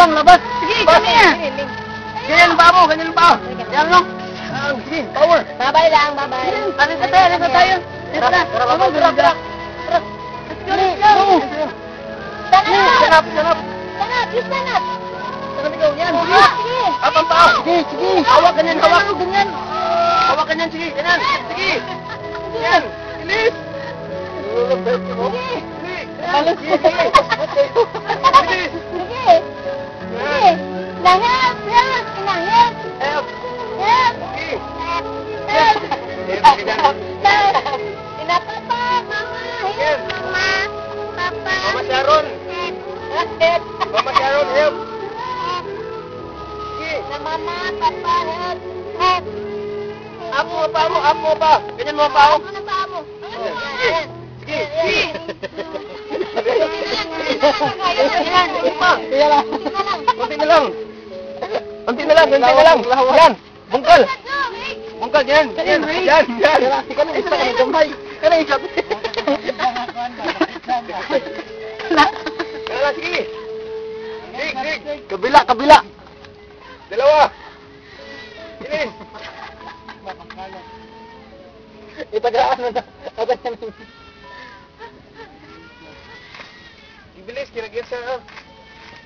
lang, labas. Sige, kami yan. Ganyan ba mo? Ganyan ba? Yan lang. Sige, power. Babay lang, babay. Alis na tayo. Dito na. Tara. Let's go. Sanap! Sanap. Please sanap! Sanap ikaw, yan. Sige! Apang pao. Sige. Hawak, ganyan, hawak. Hawak, ganyan, sige, ganyan. Sige. Yan. Bilis. Sige! Sige! Nahap! Nahap! Help. Help! Help. Help! Papa! Mama! Help! Mama! Papa! Mama Sharon. Help! Mama Sharon, help. Sige. Na mama! Papa! Help! Help! Up mo pa. Ganyan mo pa. Ako na pa mo. Sige. Sige. Konti na lang. Yan. Bungkal. Yan. Ikaw isa ka ng gamay. Kana isa. Kala, sige. Dig. Kabila. Dalawa. Bilis. Itagaan mo na. Bilis, kinagyan siya.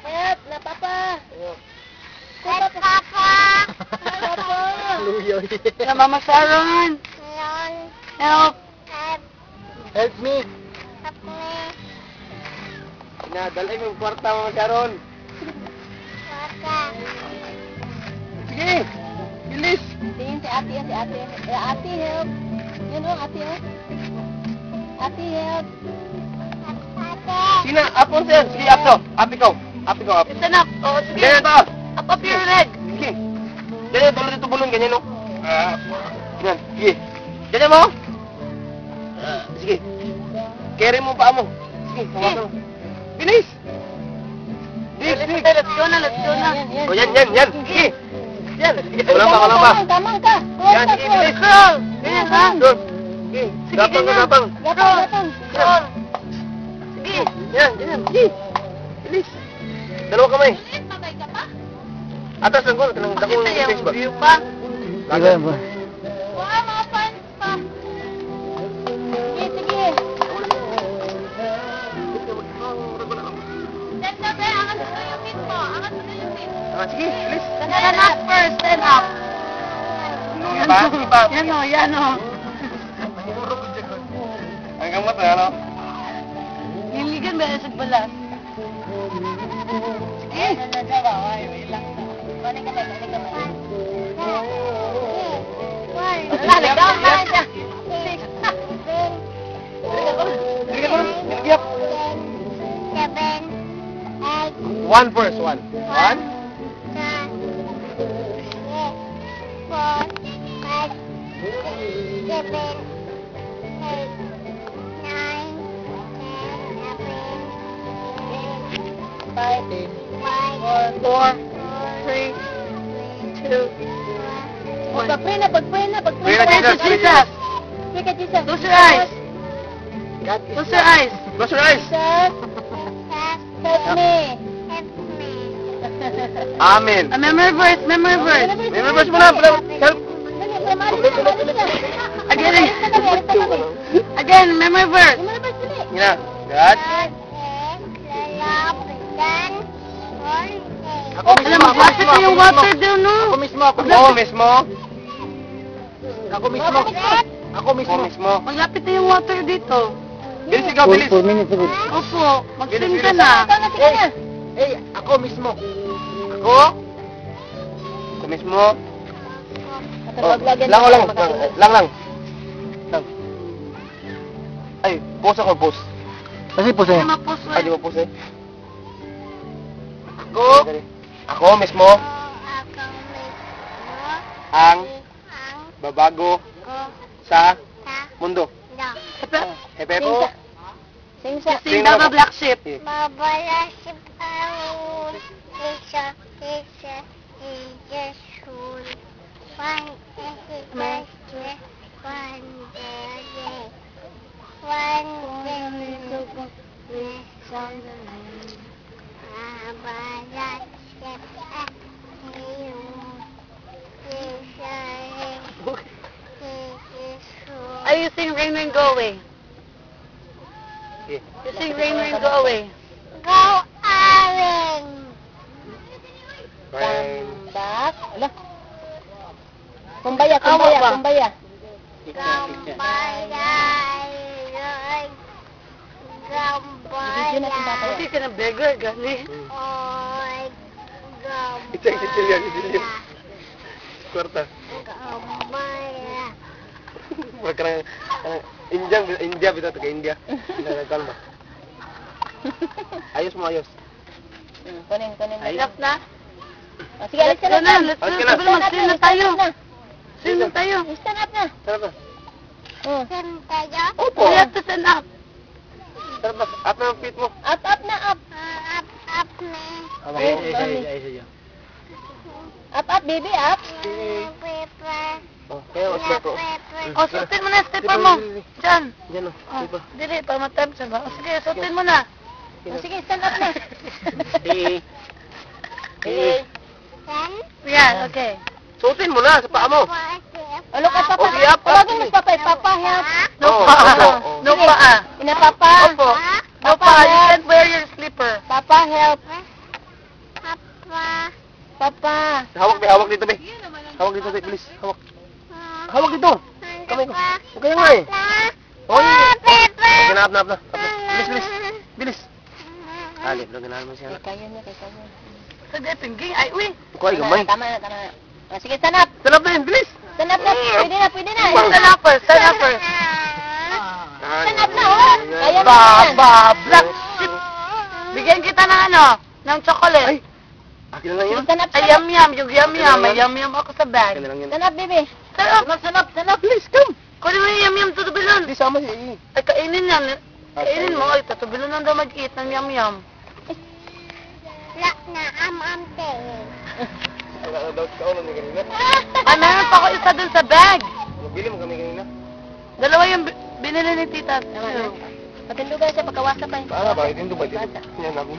Help! Na papa! Ayun. Help! Papa! Papa! Luyoy. Na Mama Sharon! Help! Help me. Help me! Dalay mo yung kwarta, Mama Sharon. Papa! Sige. Bilis. Tingin si ate. Ate, help! Yun o, ate, help! Ate, help! Sina, apon siya. Sige, apto. Api ko. Stand up! Oh, sige! Ganyan to. Up your leg! Sige. Ganyan, tulad ito bulon. Ganyan, no? Ganyan. Sige. Ganyan mo. Sige. Carry mo pa mo. Sige, hawakan mo. Bilis. Dig. Let's go na! O, yan. Sige. Yan. Wala pa. Tamang ka! Yan, sige, bilis. Ganyan ka! Doon. Sige. Gapang. Gapang! Sige. Yan. Sige. Bilis. Dalawa kamay. Babay ka pa? Atas lang ko. Dakong face ba? View pa? Lagan ba? Wala mga fans pa. Sige. Stand up angat mo yung feet mo. Sige, bilis. Stand up first, stand up. Yan o. Ang gamot na, ano? Hiligan ba sa balas? One first, one. One. 4, 5, 7, 8, 9, 10, 11, 12, 4, 3, 2, 1. Pag-pray na. Pray na, Jesus. Pray ka, Jesus. Close your eyes. Close your eyes. Jesus, help me. Amen. A memory verse. Memory verse mo na. Help. Again, memory verse. Yan. God. Alam mo, bakit yung water doon, no? Ako mismo. Ako mismo. Malapit na yung water dito. Bilis ikaw, bilis. Opo, mag-swim ka na. Ako mismo. Ako mismo. Lang. Ay, pause ako, pause. Kasi pause Ay, mapos, Ay, di ba pause Ako mismo ang babago sa mundo. Hepe po. Sing Baba Black Sheep. Babala si Paul, isa, Yesul, one day, Babala Ay, you sing Rain Rain Go Away. Sige. You sing Rain Rain Go Away. Go Aaron! Rain. Tambak. Ala. Kumbaya, kumbaya, kumbaya. Gambaya, Gambaya, Hindi ka na beggar, gani. Oy, Itsang titil yan, titil yan. Kwarta. Gambaya. Wag ka na, India, bitaw, taga-India. Kalma. Ayos mo, ayos. Kunin. Ayos na. Sige, alis ka na. Alis ka na. Mag-sing na tayo. Sing na tayo. Stand up na. Sarap ba? Stand tayo. Opo. We have to stand up. Sarap ba? Up na ang feet mo. Up na, up. Up na. Up, baby, up. Pepper. Oh, kaya mas beto. O, suotin mo na, stepper mo. Diyan. Diyan o, Oh, diba? dili, para matemp siya ba? O, sige, suotin mo na. O, sige, stand up na. Then, Yan, okay. Suotin mo na sa paa mo. O, look at papa. O, sige, up. Tawagin mo si papa. Papa, help. No Oo, pa. oo, oo. No pa. Ina, papa. Opo. No pa, you can't wear your slipper. Papa, help. Papa. Papa. Hawak dito, be. Hawak dito, be, bilis. Hawak. Hawak dito. Kamay ko. Okay nga eh. Oh, Pepper. Ginap na. Bilis. Alip, ganahan mo siya. Kaya niya. Sabi, pingging. Ay, uy. Ikaw ay gamay. Tama na. O, sige, stand up. Sarap na yun, bilis. Stand up na. Pwede na. Stand Stand up first. Stand up na, oh. Kaya mo yan. Black. Bigyan kita ng ng chocolate. Ay, akin na lang yun. Stand up, stand up. Yung yum-yum. May yum-yum ako sa bag. Akin na lang yun. Stand up, baby. Stand up. Please, come. Kunin mo yung yum-yum tutubilon. Hindi sama siya. Ay, kainin yan. Kainin mo. Ay, tutubilon lang daw mag-eat ng yum-yum. Lak na amante. Daw ka ulo ni kanina. Ay, meron pa ako isa dun sa bag. Bili mo kami kanina. Dalawa yung binili ni tita. Patindugan siya, pagkawasa pa yun. Para ba? Ito ba? Yan ako.